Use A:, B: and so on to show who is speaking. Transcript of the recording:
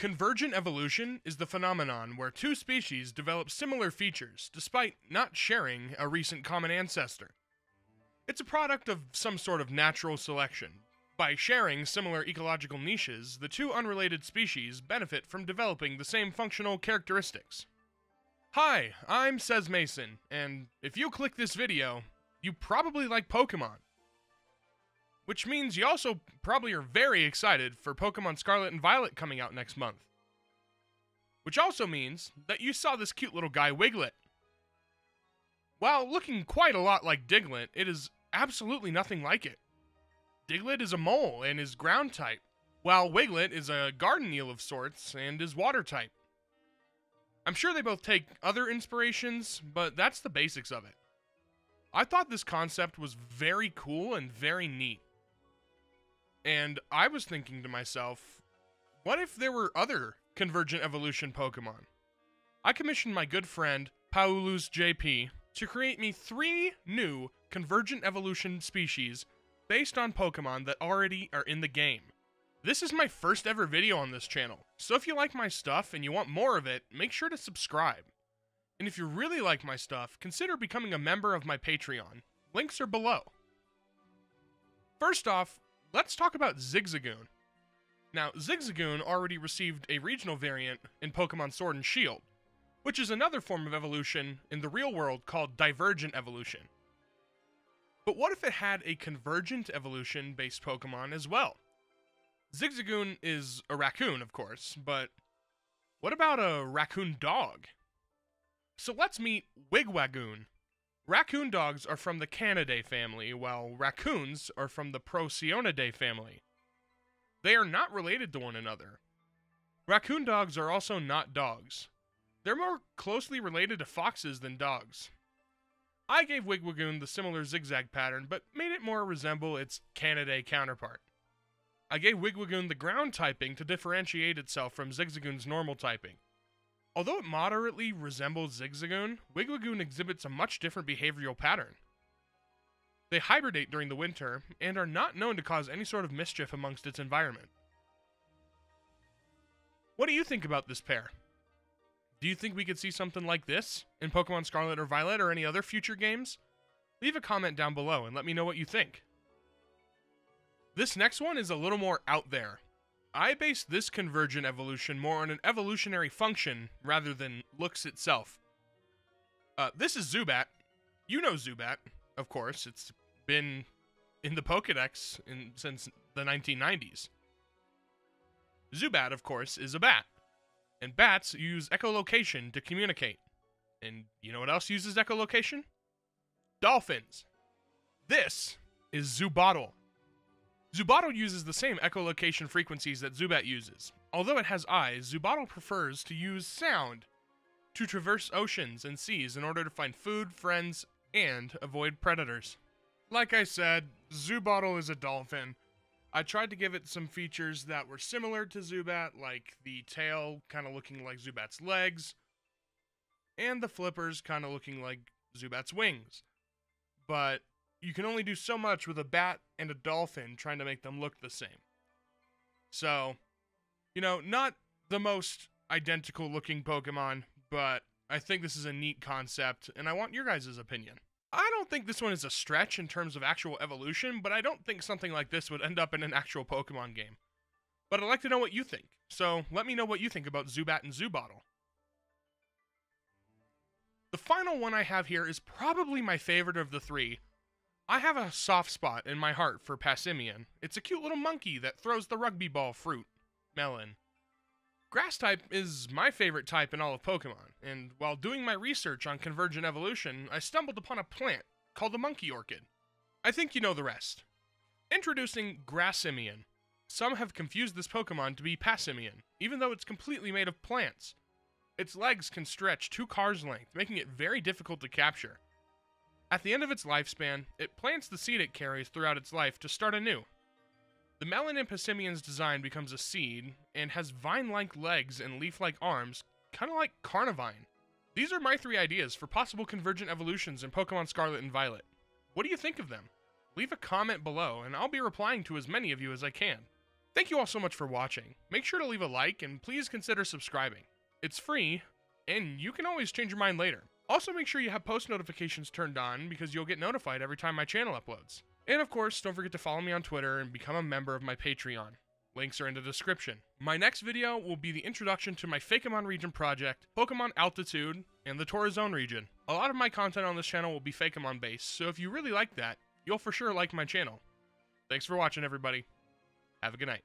A: Convergent evolution is the phenomenon where two species develop similar features despite not sharing a recent common ancestor. It's a product of some sort of natural selection. By sharing similar ecological niches, the two unrelated species benefit from developing the same functional characteristics. Hi, I'm Sez Mason, and if you click this video, you probably like Pokemon. Which means you also probably are very excited for Pokemon Scarlet and Violet coming out next month. Which also means that you saw this cute little guy Wiglet. While looking quite a lot like Diglett, it is absolutely nothing like it. Diglett is a mole and is ground type, while Wiglet is a garden eel of sorts and is water type. I'm sure they both take other inspirations, but that's the basics of it. I thought this concept was very cool and very neat. And I was thinking to myself, what if there were other Convergent Evolution Pokemon? I commissioned my good friend, Paulus JP, to create me 3 new Convergent Evolution species based on Pokemon that already are in the game. This is my first ever video on this channel, so if you like my stuff and you want more of it, make sure to subscribe. And if you really like my stuff, consider becoming a member of my Patreon. Links are below. First off, let's talk about Zigzagoon. Now, Zigzagoon already received a regional variant in Pokemon Sword and Shield, which is another form of evolution in the real world called Divergent Evolution. But what if it had a Convergent Evolution-based Pokemon as well? Zigzagoon is a raccoon, of course, but what about a raccoon dog? So let's meet Wigwagoon. Raccoon dogs are from the Canidae family, while raccoons are from the Procyon family. They are not related to one another. Raccoon dogs are also not dogs. They're more closely related to foxes than dogs. I gave Wigwagoon the similar zigzag pattern, but made it more resemble its Canidae counterpart. I gave Wigwagoon the ground typing to differentiate itself from Zigzagoon's normal typing. Although it moderately resembles Zigzagoon, Wigwagoon exhibits a much different behavioral pattern. They hibernate during the winter, and are not known to cause any sort of mischief amongst its environment. What do you think about this pair? Do you think we could see something like this in Pokemon Scarlet or Violet or any other future games? Leave a comment down below and let me know what you think. This next one is a little more out there. I base this Convergent Evolution more on an evolutionary function rather than looks itself. This is Zubat. You know Zubat, of course. It's been in the Pokédex since the 1990s. Zubat, of course, is a bat. And bats use echolocation to communicate. And you know what else uses echolocation? Dolphins. This is Zubattle. Zubattle uses the same echolocation frequencies that Zubat uses. Although it has eyes, Zubattle prefers to use sound to traverse oceans and seas in order to find food, friends, and avoid predators. Like I said, Zubattle is a dolphin. I tried to give it some features that were similar to Zubat, like the tail kind of looking like Zubat's legs, and the flippers kind of looking like Zubat's wings. But you can only do so much with a bat and a dolphin trying to make them look the same. So, you know, not the most identical looking Pokemon, but I think this is a neat concept, and I want your guys' opinion. I don't think this one is a stretch in terms of actual evolution, but I don't think something like this would end up in an actual Pokemon game. But I'd like to know what you think, so let me know what you think about Zubat and Zubattle. The final one I have here is probably my favorite of the 3. I have a soft spot in my heart for Passimian. It's a cute little monkey that throws the rugby ball fruit, melon. Grass type is my favorite type in all of Pokemon, and while doing my research on Convergent Evolution, I stumbled upon a plant called the monkey orchid. I think you know the rest. Introducing Grassimian. Some have confused this Pokemon to be Passimian, even though it's completely made of plants. Its legs can stretch 2 cars' length, making it very difficult to capture. At the end of its lifespan, it plants the seed it carries throughout its life to start anew. The melon in Passimian's design becomes a seed, and has vine-like legs and leaf-like arms, kind of like Carnivine. These are my 3 ideas for possible Convergent Evolutions in Pokemon Scarlet and Violet. What do you think of them? Leave a comment below, and I'll be replying to as many of you as I can. Thank you all so much for watching. Make sure to leave a like and please consider subscribing. It's free, and you can always change your mind later. Also make sure you have post notifications turned on because you'll get notified every time my channel uploads. And of course, don't forget to follow me on Twitter and become a member of my Patreon. Links are in the description. My next video will be the introduction to my Fakemon region project, Pokemon Altitude, and the Torazone region. A lot of my content on this channel will be Fakemon based, so if you really like that, you'll for sure like my channel. Thanks for watching, everybody. Have a good night.